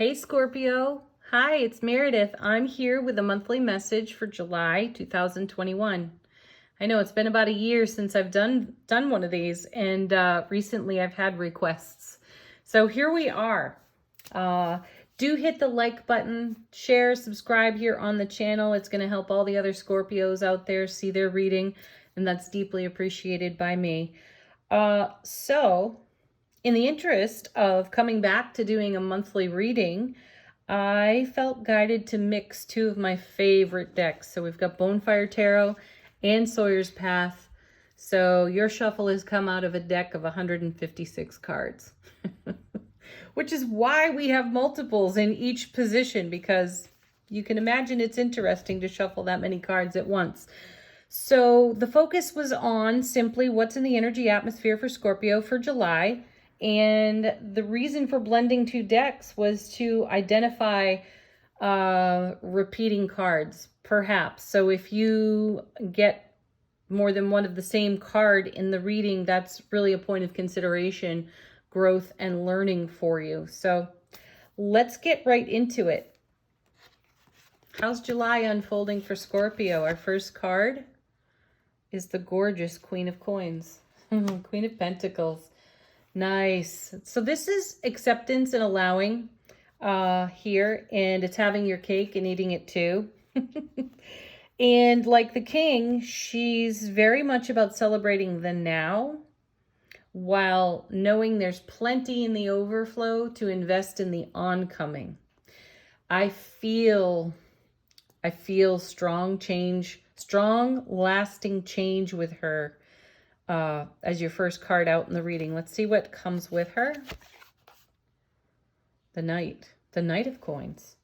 Hey Scorpio. Hi, it's Meredith. I'm here with a monthly message for July 2021. I know it's been about a year since I've done one of these, and recently I've had requests. So here we are. Do hit the like button, share, subscribe here on the channel. It's going to help all the other Scorpios out there see their reading, and that's deeply appreciated by me. In the interest of coming back to doing a monthly reading, I felt guided to mix two of my favorite decks. So we've got Bonefire Tarot and Sawyer's Path. So your shuffle has come out of a deck of 156 cards, which is why we have multiples in each position, because you can imagine it's interesting to shuffle that many cards at once. So the focus was on simply what's in the energy atmosphere for Scorpio for July. And the reason for blending two decks was to identify repeating cards, perhaps. So if you get more than one of the same card in the reading, that's really a point of consideration, growth, and learning for you. So let's get right into it. How's July unfolding for Scorpio? Our first card is the gorgeous Queen of Coins, Queen of Pentacles. Nice. So this is acceptance and allowing here, and it's having your cake and eating it too. And like the king, she's very much about celebrating the now while knowing there's plenty in the overflow to invest in the oncoming. I feel strong change, strong lasting change with her. As your first card out in the reading. Let's see what comes with her. The Knight of Coins.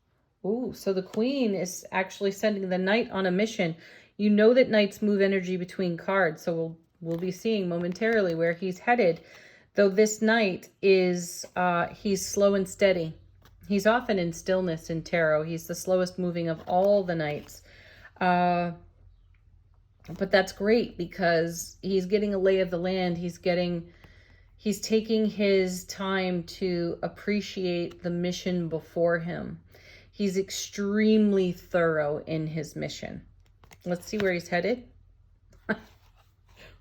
Ooh, so the Queen is actually sending the Knight on a mission. You know that Knights move energy between cards, so we'll be seeing momentarily where he's headed. Though this Knight is, he's slow and steady. He's often in stillness in tarot. He's the slowest moving of all the Knights. But that's great because he's getting a lay of the land. He's taking his time to appreciate the mission before him. He's extremely thorough in his mission. Let's see where he's headed.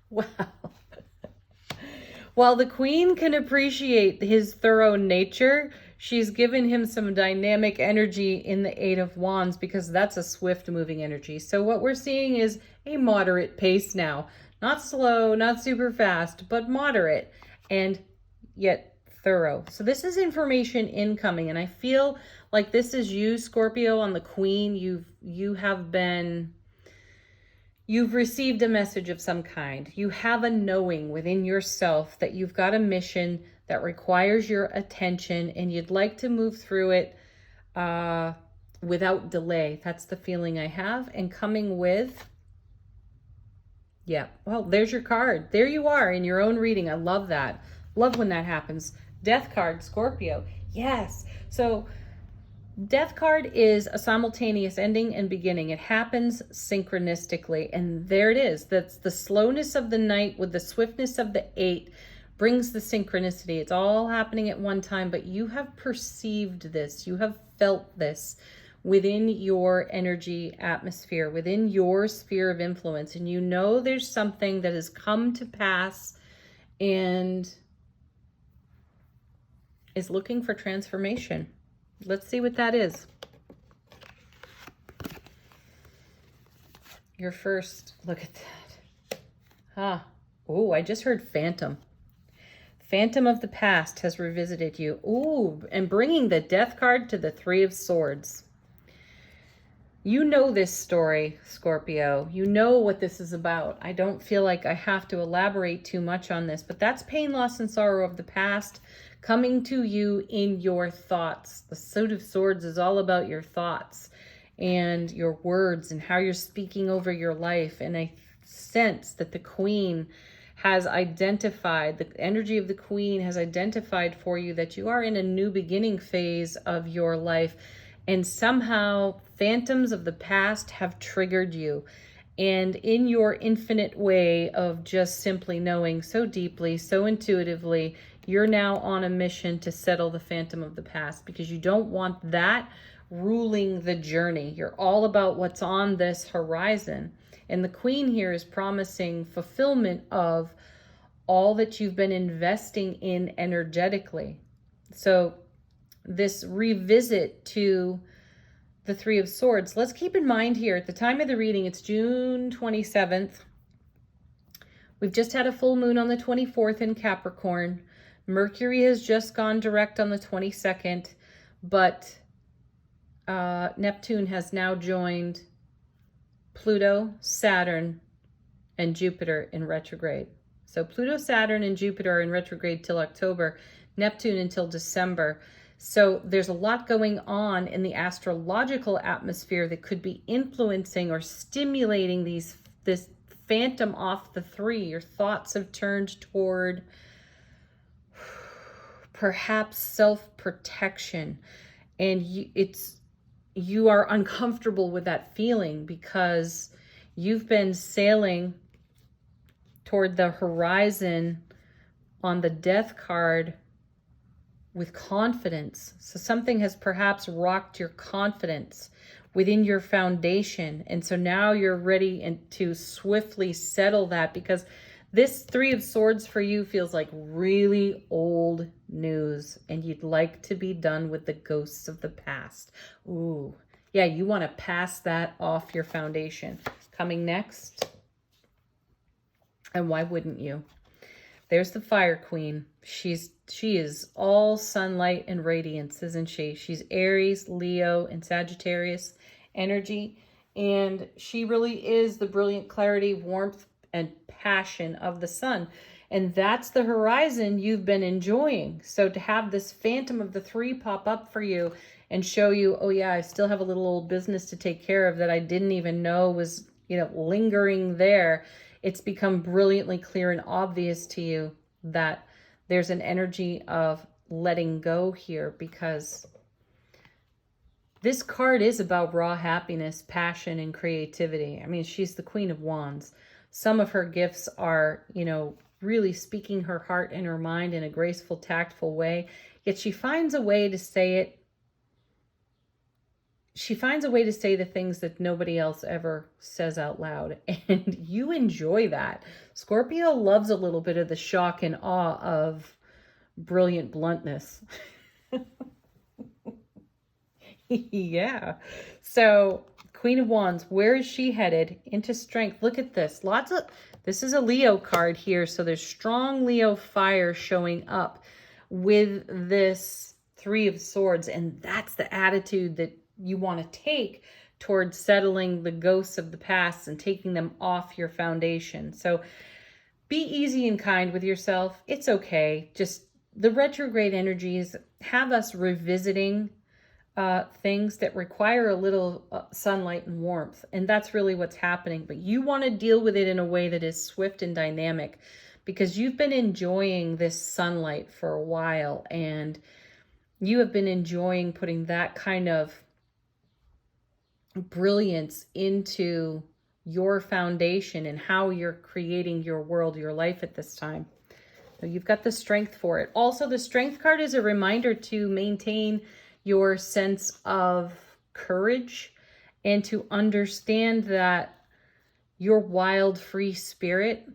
Wow. While the Queen can appreciate his thorough nature, she's given him some dynamic energy in the Eight of Wands, because that's a swift moving energy. So what we're seeing is a moderate pace now. Not slow, not super fast, but moderate and yet thorough. So this is information incoming, and I feel like this is you, Scorpio, on the Queen. You've received a message of some kind. You have a knowing within yourself that you've got a mission that requires your attention, and you'd like to move through it without delay. That's the feeling I have. And coming with, yeah, well, there's your card. There you are in your own reading. I love that. Love when that happens. Death card, Scorpio. Yes. So Death card is a simultaneous ending and beginning. It happens synchronistically. And there it is. That's the slowness of the Knight with the swiftness of the Eight brings the synchronicity. It's all happening at one time, but you have perceived this. You have felt this within your energy atmosphere, within your sphere of influence. And you know there's something that has come to pass and is looking for transformation. Let's see what that is. Your first, look at that. Oh, I just heard Phantom. Phantom of the past has revisited you. Ooh, and bringing the Death card to the Three of Swords. You know this story, Scorpio. You know what this is about. I don't feel like I have to elaborate too much on this, but that's pain, loss, and sorrow of the past coming to you in your thoughts. The Suit of Swords is all about your thoughts and your words and how you're speaking over your life. And I sense that the Queen has identified, the energy of the Queen has identified for you that you are in a new beginning phase of your life. And somehow phantoms of the past have triggered you. And in your infinite way of just simply knowing so deeply, so intuitively, You're now on a mission to settle the phantom of the past because you don't want that ruling the journey. You're all about what's on this horizon. And the Queen here is promising fulfillment of all that you've been investing in energetically. So this revisit to the Three of Swords, let's keep in mind here at the time of the reading, it's June 27th. We've just had a full moon on the 24th in Capricorn. Mercury has just gone direct on the 22nd, but Neptune has now joined Pluto, Saturn, and Jupiter in retrograde. So Pluto, Saturn, and Jupiter are in retrograde till October, Neptune until December. So there's a lot going on in the astrological atmosphere that could be influencing or stimulating this phantom off the three. Your thoughts have turned toward perhaps self-protection, and you are uncomfortable with that feeling because you've been sailing toward the horizon on the Death card with confidence. So something has perhaps rocked your confidence within your foundation. And so now you're ready to swiftly settle that, because this Three of Swords for you feels like really old news, and you'd like to be done with the ghosts of the past. Ooh, yeah, you want to pass that off your foundation. Coming next, and why wouldn't you? There's the Fire Queen. She is all sunlight and radiance, isn't she? She's Aries, Leo, and Sagittarius energy, and she really is the brilliant clarity, warmth, and passion of the sun. And that's the horizon you've been enjoying. So to have this phantom of the three pop up for you and show you, oh yeah, I still have a little old business to take care of that I didn't even know was, lingering there. It's become brilliantly clear and obvious to you that there's an energy of letting go here, because this card is about raw happiness, passion, and creativity. I mean, she's the Queen of Wands. Some of her gifts are, really speaking her heart and her mind in a graceful, tactful way. Yet she finds a way to say it. She finds a way to say the things that nobody else ever says out loud. And you enjoy that. Scorpio loves a little bit of the shock and awe of brilliant bluntness. Yeah. So Queen of Wands, where is she headed? Into strength. Look at this. This is a Leo card here. So there's strong Leo fire showing up with this Three of Swords. And that's the attitude that you want to take towards settling the ghosts of the past and taking them off your foundation. So be easy and kind with yourself. It's okay. Just the retrograde energies have us revisiting things that require a little sunlight and warmth. And that's really what's happening. But you want to deal with it in a way that is swift and dynamic, because you've been enjoying this sunlight for a while, and you have been enjoying putting that kind of brilliance into your foundation and how you're creating your world, your life at this time. So you've got the strength for it. Also, the strength card is a reminder to maintain your sense of courage and to understand that your wild, free spirit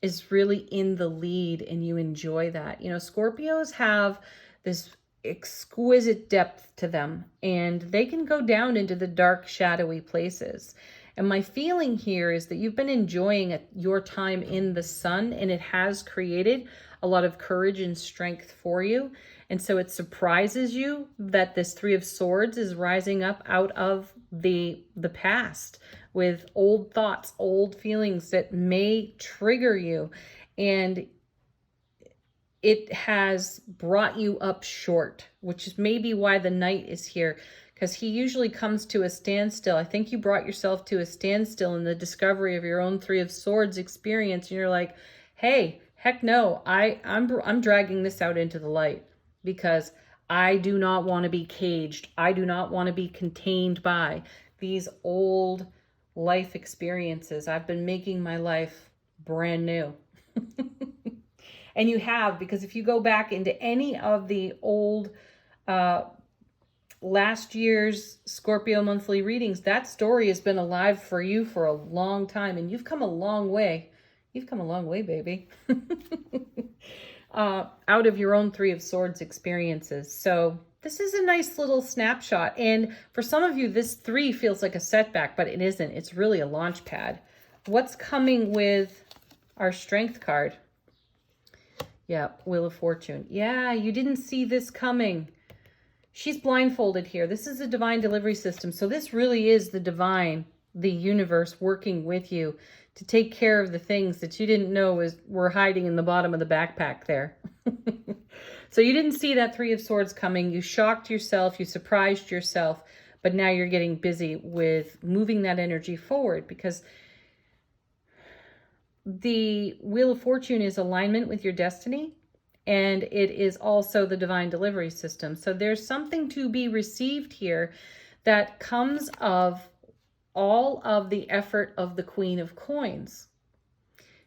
is really in the lead, and you enjoy that. Scorpios have this exquisite depth to them, and they can go down into the dark, shadowy places. And my feeling here is that you've been enjoying your time in the sun, and it has created a lot of courage and strength for you. And so it surprises you that this Three of Swords is rising up out of the past with old thoughts, old feelings that may trigger you. And it has brought you up short, which is maybe why the Knight is here, because he usually comes to a standstill. I think you brought yourself to a standstill in the discovery of your own Three of Swords experience. And you're like, hey, heck no, I'm dragging this out into the light, because I do not want to be caged. I do not want to be contained by these old life experiences. I've been making my life brand new. And you have, because if you go back into any of the old last year's Scorpio monthly readings, that story has been alive for you for a long time, and you've come a long way. You've come a long way, baby. Out of your own Three of Swords experiences. So this is a nice little snapshot. And for some of you, this 3 feels like a setback, but it isn't. It's really a launch pad. What's coming with our Strength card? Yeah, Wheel of Fortune. Yeah, you didn't see this coming. She's blindfolded here. This is a divine delivery system. So this really is the divine, the universe working with you to take care of the things that you didn't know were hiding in the bottom of the backpack there. So you didn't see that 3 of Swords coming. You shocked yourself. You surprised yourself. But now you're getting busy with moving that energy forward, because the Wheel of Fortune is alignment with your destiny. And it is also the divine delivery system. So there's something to be received here that comes of all of the effort of the Queen of Coins.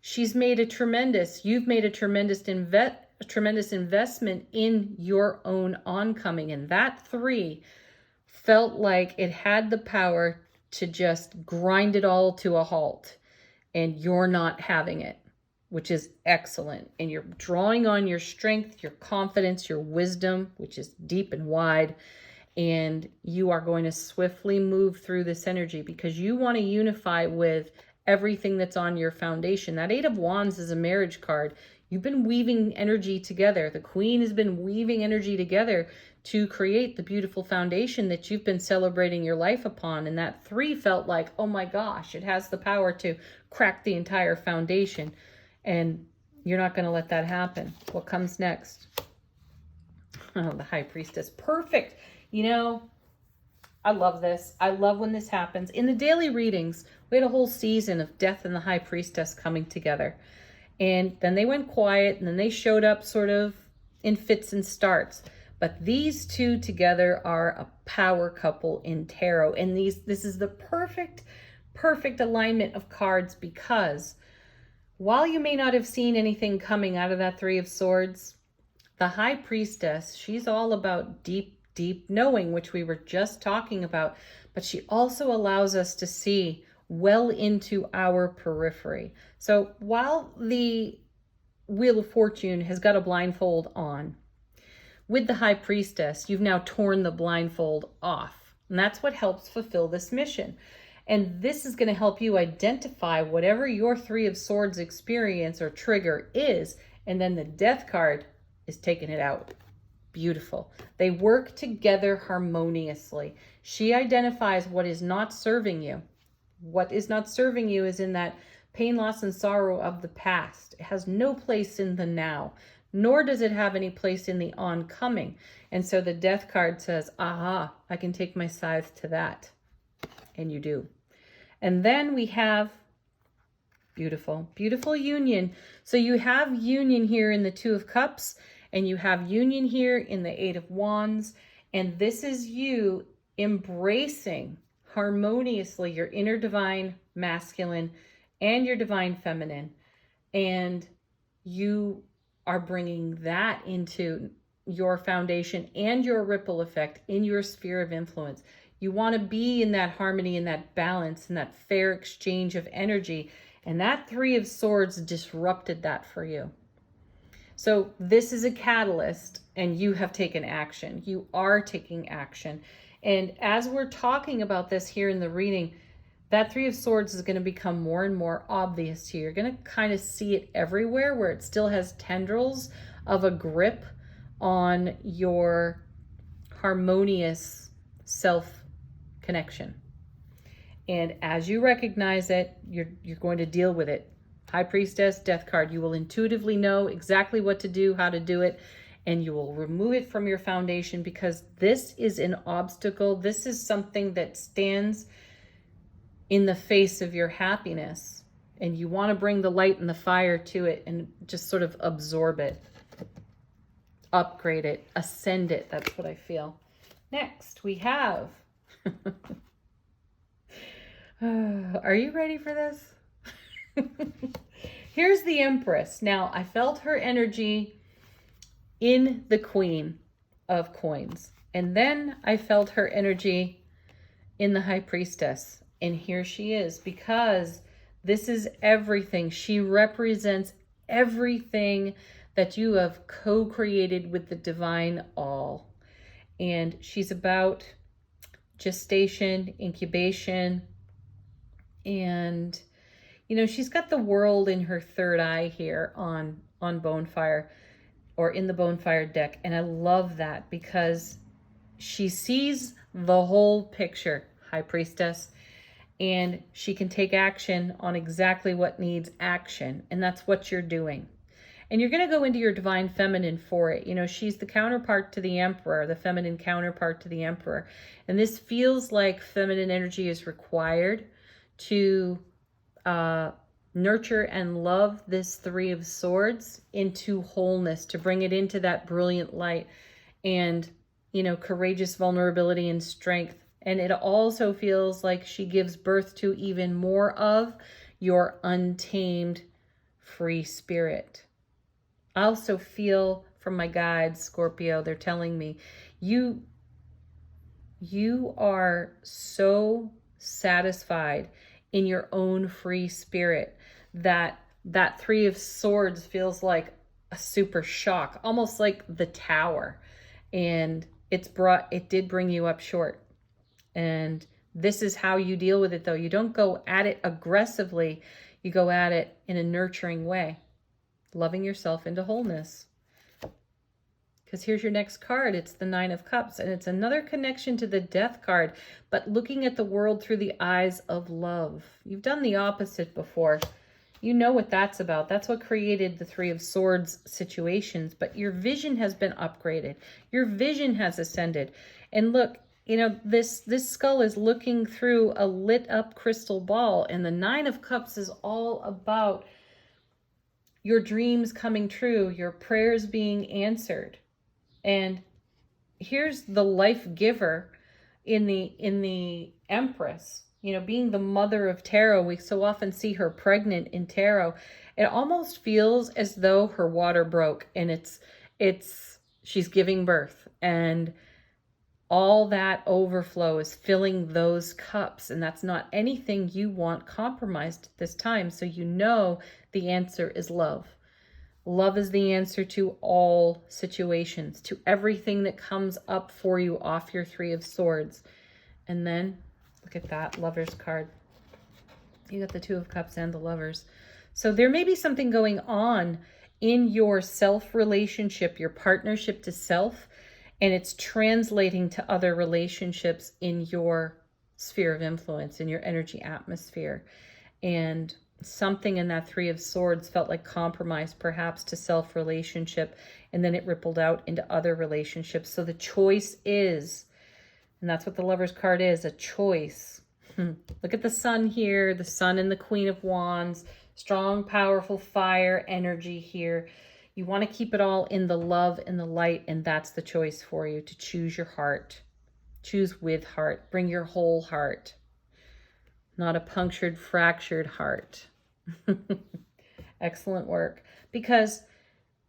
You've made a tremendous investment in your own oncoming. And that 3 felt like it had the power to just grind it all to a halt. And you're not having it, which is excellent. And you're drawing on your strength, your confidence, your wisdom, which is deep and wide. And you are going to swiftly move through this energy because you want to unify with everything that's on your foundation. That 8 of Wands is a marriage card. You've been weaving energy together. The Queen has been weaving energy together to create the beautiful foundation that you've been celebrating your life upon. And that 3 felt like, oh my gosh, it has the power to crack the entire foundation. And you're not going to let that happen. What comes next? Oh, the High Priestess. Perfect. You know, I love this. I love when this happens. In the daily readings, we had a whole season of Death and the High Priestess coming together. And then they went quiet, and then they showed up sort of in fits and starts. But these 2 together are a power couple in tarot. And this is the perfect alignment of cards, because while you may not have seen anything coming out of that 3 of Swords, the High Priestess, she's all about deep knowing, which we were just talking about, but she also allows us to see well into our periphery. So while the Wheel of Fortune has got a blindfold on, with the High Priestess, you've now torn the blindfold off. And that's what helps fulfill this mission. And this is going to help you identify whatever your 3 of Swords experience or trigger is. And then the Death card is taking it out. Beautiful. They work together harmoniously. She identifies what is not serving you. What is not serving you is in that pain, loss, and sorrow of the past. It has no place in the now, nor does it have any place in the oncoming. And so the Death card says, aha, I can take my scythe to that. And you do. And then we have beautiful, beautiful union. So you have union here in the 2 of Cups, and you have union here in the 8 of Wands. And this is you embracing harmoniously your inner divine masculine and your divine feminine. And you are bringing that into your foundation and your ripple effect in your sphere of influence. You want to be in that harmony and that balance and that fair exchange of energy. And that 3 of Swords disrupted that for you. So this is a catalyst, and you have taken action. You are taking action. And as we're talking about this here in the reading, that 3 of Swords is going to become more and more obvious to you. You're going to kind of see it everywhere, where it still has tendrils of a grip on your harmonious self-connection. And as you recognize it, you're going to deal with it. High Priestess, Death card, you will intuitively know exactly what to do, how to do it, and you will remove it from your foundation, because this is an obstacle. This is something that stands in the face of your happiness, and you want to bring the light and the fire to it and just sort of absorb it, upgrade it, ascend it. That's what I feel. Next, we have... Are you ready for this? Here's the Empress. Now, I felt her energy in the Queen of Coins. And then I felt her energy in the High Priestess. And here she is, because this is everything. She represents everything that you have co-created with the divine all. And she's about gestation, incubation, and she's got the world in her third eye here on Bonefire, or in the Bonefire deck. And I love that because she sees the whole picture, High Priestess, and she can take action on exactly what needs action. And that's what you're doing. And you're going to go into your divine feminine for it. She's the counterpart to the Emperor, the feminine counterpart to the Emperor. And this feels like feminine energy is required to nurture and love this Three of Swords into wholeness, to bring it into that brilliant light and, courageous vulnerability and strength. And it also feels like she gives birth to even more of your untamed free spirit. I also feel from my guides, Scorpio, they're telling me, you are so satisfied in your own free spirit that Three of Swords feels like a super shock, almost like the Tower. And it did bring you up short. And this is how you deal with it, though. You don't go at it aggressively. You go at it in a nurturing way, loving yourself into wholeness. Because here's your next card. It's the Nine of Cups, and it's another connection to the Death card, but looking at the world through the eyes of love. You've done the opposite before. You know what that's about. That's what created the Three of Swords situations, but your vision has been upgraded. Your vision has ascended. And look, this skull is looking through a lit up crystal ball, and the Nine of Cups is all about your dreams coming true, your prayers being answered. And here's the life giver in the Empress, being the mother of tarot. We so often see her pregnant in tarot. It almost feels as though her water broke, and she's giving birth, and all that overflow is filling those cups, and that's not anything you want compromised at this time. So the answer is love. Love is the answer to all situations, to everything that comes up for you off your Three of Swords. And then, look at that Lover's card. You got the Two of Cups and the Lovers. So there may be something going on in your self-relationship, your partnership to self, and it's translating to other relationships in your sphere of influence, in your energy atmosphere. And something in that Three of Swords felt like compromise, perhaps to self-relationship, and then it rippled out into other relationships. So the choice is, and that's what the Lover's card is, a choice. Look at the Sun here, the Sun and the Queen of Wands, strong, powerful fire energy here. You want to keep it all in the love and the light, and that's the choice for you, to choose your heart. Choose with heart. Bring your whole heart. Not a punctured, fractured heart. Excellent work. Because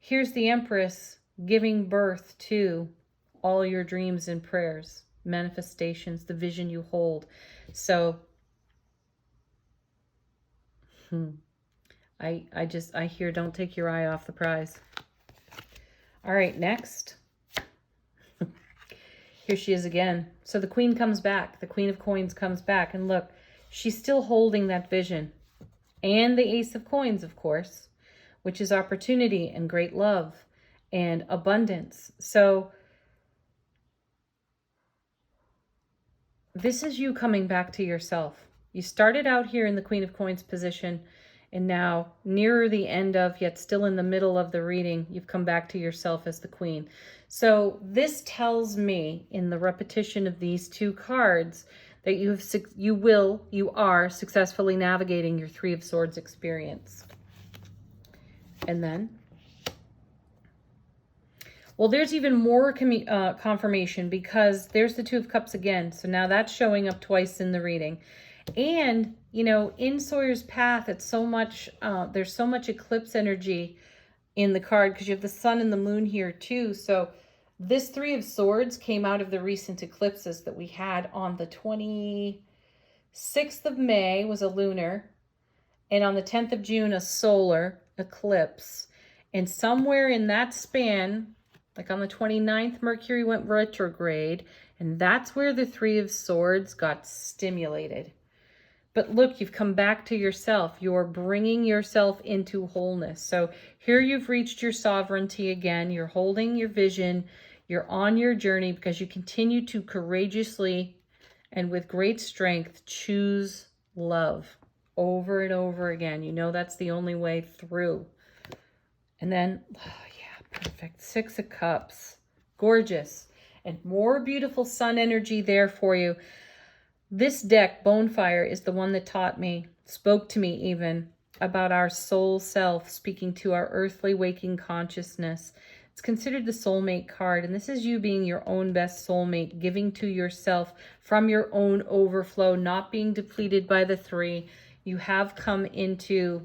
here's the Empress giving birth to all your dreams and prayers, manifestations, the vision you hold. So, I hear, don't take your eye off the prize. All right, next. Here she is again. So the Queen comes back. The Queen of Coins comes back. And look, she's still holding that vision. And the Ace of Coins, of course, which is opportunity and great love and abundance. So this is you coming back to yourself. You started out here in the Queen of Coins position, and now nearer the end of, yet still in the middle of the reading, you've come back to yourself as the Queen. So this tells me, in the repetition of these two cards, that you are successfully navigating your Three of Swords experience. And then, well, there's even more confirmation, because there's the Two of Cups again. So now that's showing up twice in the reading. And, you know, in Sawyer's Path, it's so much, there's so much eclipse energy in the card because you have the sun and the moon here too. So this Three of Swords came out of the recent eclipses that we had on the 26th of May was a lunar, and on the 10th of June, a solar eclipse. And somewhere in that span, like on the 29th, Mercury went retrograde, and that's where the Three of Swords got stimulated. But look, you've come back to yourself. You're bringing yourself into wholeness. So here you've reached your sovereignty again. You're holding your vision. You're on your journey because you continue to courageously and with great strength choose love over and over again. You know that's the only way through. And then, oh yeah, perfect. Six of Cups. Gorgeous. And more beautiful sun energy there for you. This deck, Bonefire, is the one that taught me, spoke to me even, about our soul self speaking to our earthly waking consciousness. It's considered the soulmate card, and this is you being your own best soulmate, giving to yourself from your own overflow, not being depleted by the three. You have come into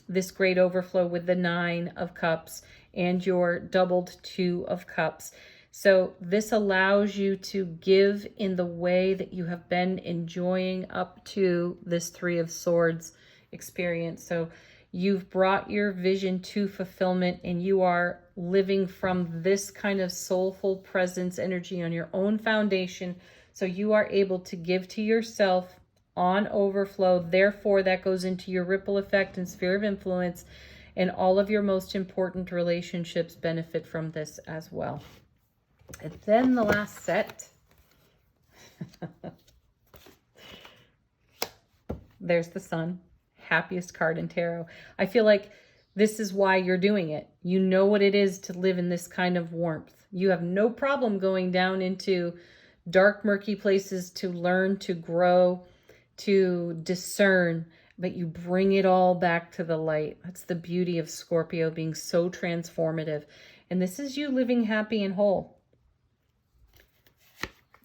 this great overflow with the Nine of Cups and your doubled Two of Cups. So this allows you to give in the way that you have been enjoying up to this Three of Swords experience. So you've brought your vision to fulfillment and you are living from this kind of soulful presence energy on your own foundation. So you are able to give to yourself on overflow. Therefore, that goes into your ripple effect and sphere of influence, and all of your most important relationships benefit from this as well. And then the last set. There's the Sun, happiest card in tarot. I feel like this is why you're doing it. You know what it is to live in this kind of warmth. You have no problem going down into dark, murky places to learn, to grow, to discern, but you bring it all back to the light. That's the beauty of Scorpio being so transformative. And this is you living happy and whole.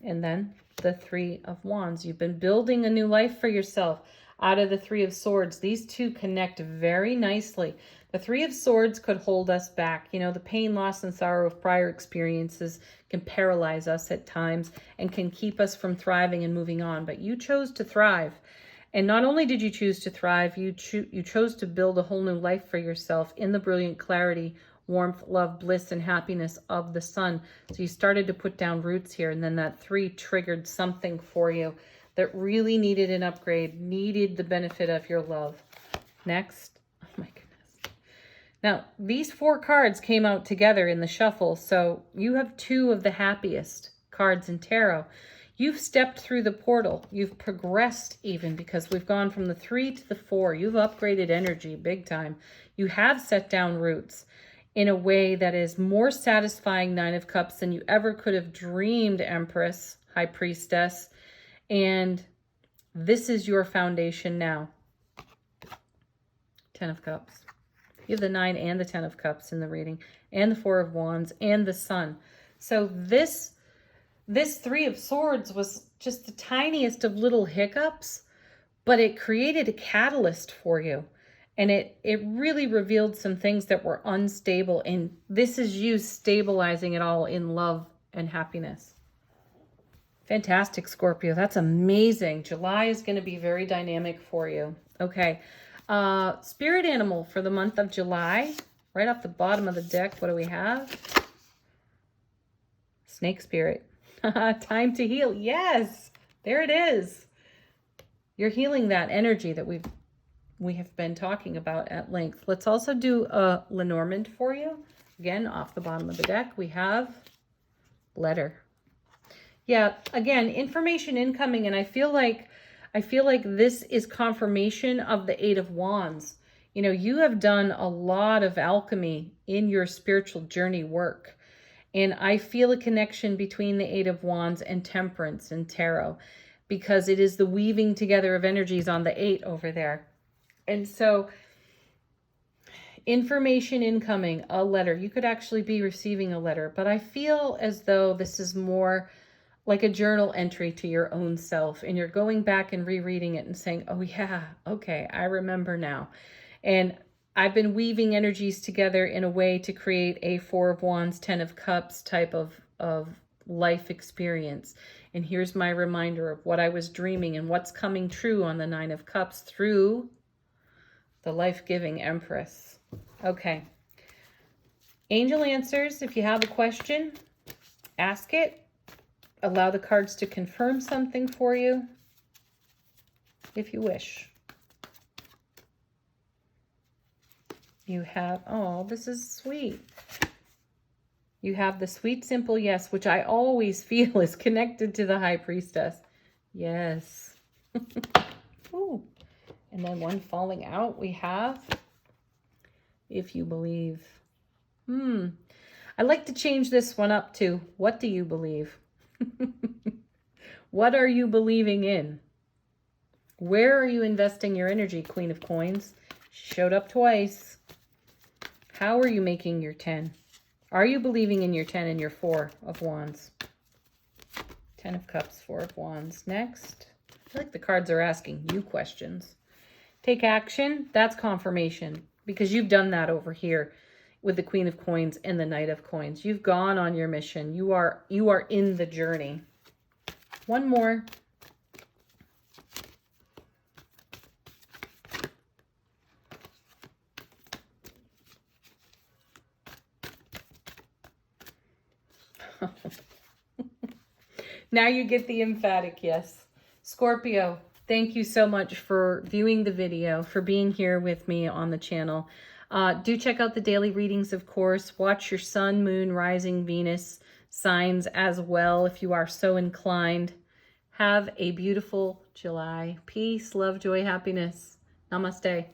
And then the Three of Wands. You've been building a new life for yourself out of the Three of Swords. These two connect very nicely. The Three of Swords could hold us back. You know, the pain, loss, and sorrow of prior experiences can paralyze us at times and can keep us from thriving and moving on. But you chose to thrive. And not only did you choose to thrive, you chose to build a whole new life for yourself in the brilliant clarity, warmth, love, bliss, and happiness of the Sun. So you started to put down roots here, and then that three triggered something for you that really needed an upgrade, needed the benefit of your love. Next. Oh my goodness. Now, these four cards came out together in the shuffle, so you have two of the happiest cards in tarot. You've stepped through the portal. You've progressed even, because we've gone from the 3 to the 4. You've upgraded energy big time. You have set down roots in a way that is more satisfying, Nine of Cups, than you ever could have dreamed, Empress, High Priestess. And this is your foundation now. 10 of Cups. You have the 9 and the 10 of Cups in the reading, and the 4 of Wands, and the Sun. So this Three of Swords was just the tiniest of little hiccups, but it created a catalyst for you. And it really revealed some things that were unstable. And this is you stabilizing it all in love and happiness. Fantastic, Scorpio. That's amazing. July is going to be very dynamic for you. Okay. Spirit animal for the month of July. Right off the bottom of the deck, what do we have? Snake spirit. Time to heal. Yes. There it is. You're healing that energy that we have been talking about at length. Let's also do a Lenormand for you. Again, off the bottom of the deck, we have letter. Yeah, again, information incoming, and I feel like this is confirmation of the Eight of Wands. You know, you have done a lot of alchemy in your spiritual journey work. And I feel a connection between the Eight of Wands and Temperance and Tarot, because it is the weaving together of energies on the 8 over there. And so information incoming, a letter. You could actually be receiving a letter, but I feel as though this is more like a journal entry to your own self, and you're going back and rereading it and saying, oh yeah, okay, I remember now. And I've been weaving energies together in a way to create a Four of Wands, Ten of Cups type of life experience. And here's my reminder of what I was dreaming and what's coming true on the Nine of Cups through the life-giving Empress. Okay. Angel answers, if you have a question, ask it. Allow the cards to confirm something for you, if you wish. You have, oh, this is sweet. You have the sweet, simple yes, which I always feel is connected to the High Priestess. Yes. Ooh. And then one falling out, we have, if you believe. I like to change this one up to, what do you believe? What are you believing in? Where are you investing your energy, Queen of Coins? Showed up twice. How are you making your 10? Are you believing in your 10 and your 4 of Wands? 10 of Cups, 4 of Wands. Next. I feel like the cards are asking you questions. Take action. That's confirmation, because you've done that over here with the Queen of Coins and the Knight of Coins. You've gone on your mission. You are in the journey. One more. Now you get the emphatic yes. Scorpio, thank you so much for viewing the video, for being here with me on the channel. Do check out the daily readings, of course. Watch your sun, moon, rising, Venus signs as well, if you are so inclined. Have a beautiful July. Peace, love, joy, happiness. Namaste.